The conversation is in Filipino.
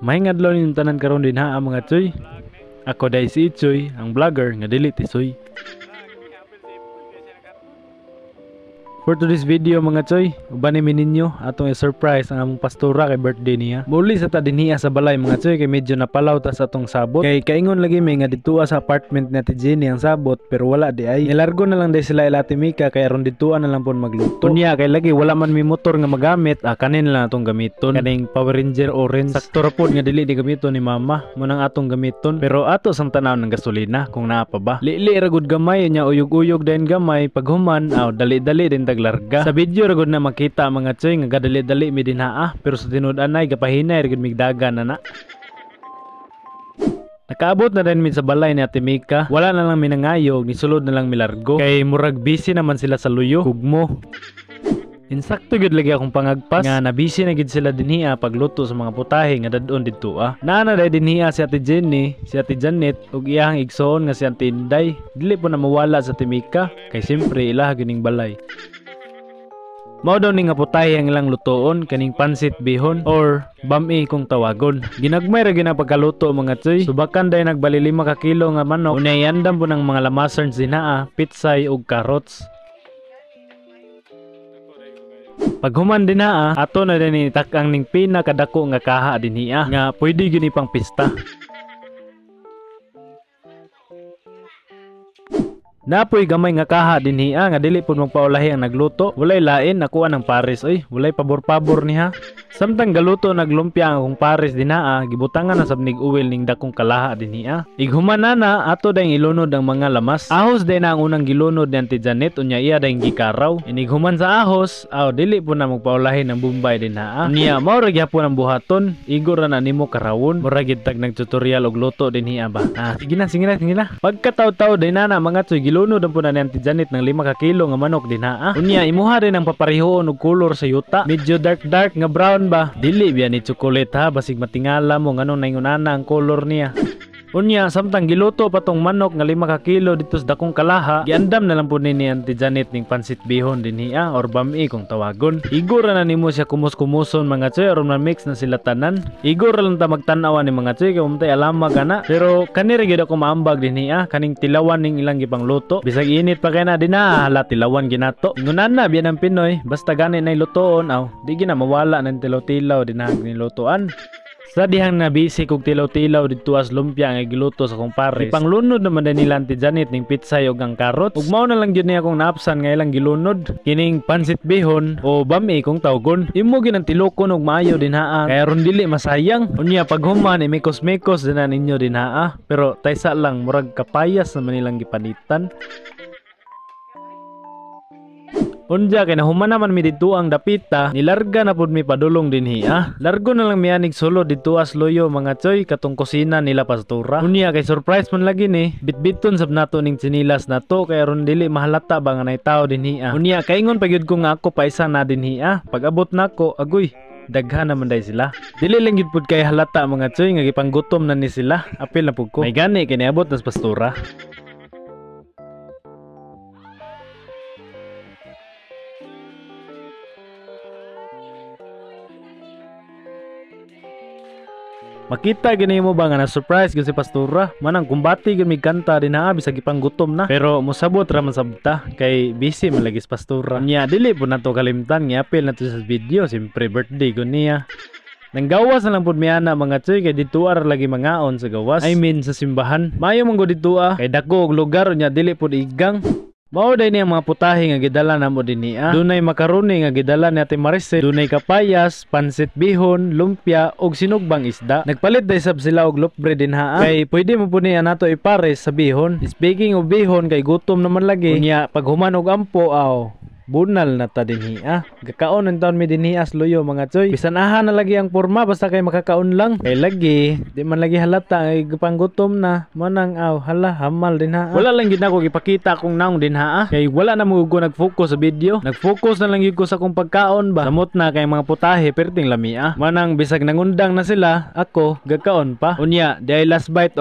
May ngadlaw ninyong tanan karon din ha mga tsoy. Ako day si Itsoy, ang vlogger nga dili tisoy. For today's video mga tsoy, ubanin ninyo atong i-surprise ang among pastora kay birthday niya. Muli sa ta dinhiya sa balay mga tsoy kay medyo napalaw ta sa atong sabot. Kay kaingon lagi may nga dituwa sa apartment ni Ate Jenny ang sabot pero wala di ay. Nilargo na lang day sila ila Ate Mika kay aron dituan na lang pon magluto. Unya kay lagi wala man mi motor nga magamit, kanin lang atong gamiton. Kaning Power Ranger orange. Sakto ra pod nga dili di gamiton ni mama, mo nang atong gamiton. Pero ato sang tanaw ng gasolina kung naa pa ba. Lili ra gud gamay nya uyog-uyog din gamay paghuman dali-dali din larga. Sa video ragod na makita mga tsoy nga gadali-dali mi dinhaa pero sa tinud-anay gapahinay ragod migdagan na. Nakaabot na din mi sa balay ni Ate Mika. Wala na lang minangayog, nisulod na lang milargo. Kay murag busy naman sila sa luyo, kugmo. Insakto gud lagi akong pangagpas nga nabisi na gid sila dinhiya pagluto sa mga putahe nga dadon didto Naana day dinhiya si Ate Jenny, si Ate Janet ug iyang igsoon nga si Ate Inday. Dili po na mawala sa Ate Mika kay simpre ilaha gining balay. Mao daw ni nga putahe ang ilang lutoon kaning pansit bihon or bami kung tawagon. Ginagmay ra gyud ang pagkaluto mga tsoy. Subakan day nagbali 5 ka kilo nga manok. Unya yandam po ng mga lamasarns dinhaa, pitsay ug carrots. Paghuman dinhaa, ato na din itakang ning pinakadako nga kaha dinhiya nga pwede gyud ni pang pista. Napoy gamay nga kaha dinhiya nga dili pud magpaulahi ang nagluto. Walay lain nakuha ng pares oy, walay pabor-pabor niha. Samtang galuto naglumpia ang akong pares dinhaa, gibutangan na sab nig uwil ning dakong kalaha dinhiya. Ighuman na ato dayng ilunod ang mga lamas. Ahos day na ang unang gilunod ni Auntie Janet unya iya dayng gikaraw. Inighuman sa ahos, dili po na magpaulahi ng bumbay dinhaa. Unya mao ra gyapon ang buhaton, igor na nimo karawon. Mura gid tag nag-tutorial og luto dinhiya ba. Sige na. Pagkataw-taw day na mga tsoy lunod ang puna ni Auntie Janet ng 5 ka kilo nga manok dinhaa. Unya imuha rin ang paparihoon og kolor sa yuta. Medyo dark nga brown ba. Dili biya ni chocolate ha, basig matingala mo nganong naingunana ang kolor niya. Unya samtang giluto pa tong manok nga 5 ka kilo dito sa dakong kalaha, giandam na lang po ni Auntie Janet ning pansit bihon dinhiya or bami kung tawagon. Igor na nimo siya kumus-kumuson mga tsoy aron ma-mix na sila tanan. Igor lang ta magtan-aw ni mga tsoy kay umtay alama gana. Pero kaniri gyud ako maambag dinhiya kaning tilawan ning ilang gipang luto. Bisag init pa kay na dinha hala tilawan ginato. Ingunan na biya ng Pinoy basta gani nay lutoon di gina mawala ng tilaw-tilaw dinha ni lutoan. Sa dihang na busy kog tilaw-tilaw dito as lumpia nga giluto sa kong pares. Ipanglunod naman din nila Auntie Janet ning pitsay ug ang carrots. Ug mao na lang gyud niya akong naapsan nga ilang gilunod kining pansit bihon o bami kung tawgon. Imo ginang tilokon og maayo dinhaa kay aron dili masayang. Unya paghuman mikos-mikos din ninyo dinhaa. Pero taysa lang murag kapayas naman nilang gipanitan. Unja kay nahuman naman mi dito ang dapita, nilarga na pud mi padulong dinhiya. Largo na lang mi anig solo dito as loyo mga tsoy katong kusina nila pastora. Unya kay surprise man lagi ni, bitbiton sab nato ning sinilas nato kay aron dili mahalata ba nga nay tawo dinhiya. Unya kaingon pa gyud ko nga ako pa isa na dinhiya. Pag abot nako, agoy daghan naman day sila. Dili lang gyud pud kay halata mga tsoy nga gipanggutom na ni sila. Apil na pud ko. May gani kay niabot nas pastora. Makita gini mo ba nga na-surprise gyud si pastora? Manang kumbati gyud mig kanta dinhaa bisag ipang gutom na. Pero mosabot ra man sabta kay busy man lagi si pastora. Nya dili po nato kalimtan nga apil nato sa video, simpre birthday ko niya. Nanggawas na lang pud mi ana mga tsoy kay dito ara lagi mangaon sa gawas. I mean sa simbahan. Mayo man go dito kay dako og lugar nya dili pud igang. Mao day niya mga putahe nga gidala namo dinhiya. Dunay makaroni nga gidala ni Ate Maricel, dunay kapayas, pansit bihon, lumpia ug sinugbang isda. Nagpalit day sab sila og lopbre dinhaa. Kay pwede mo po niya nato ipares sa bihon. Speaking of bihon kay gutom naman lagi. Unya paghuman og ampo bunal na ta dinhiya. Gakaon ang taon mi dinhiya loyo mga tsoy. Bisan aha na lagi ang porma basta kay makakaon lang. Kay lagi di man lagi halata ay panggutom na. Manang hala hamal dinha. Wala lang gid ako gipakita akong naong dinha kay wala na mo ko nag-focus sa video. Nag-focus na lang gid ko sa akong pagkaon ba. Samot na kay mga putahe perting lami Manang bisag nangundang na sila, ako gakaon pa. Unya, di ay last bite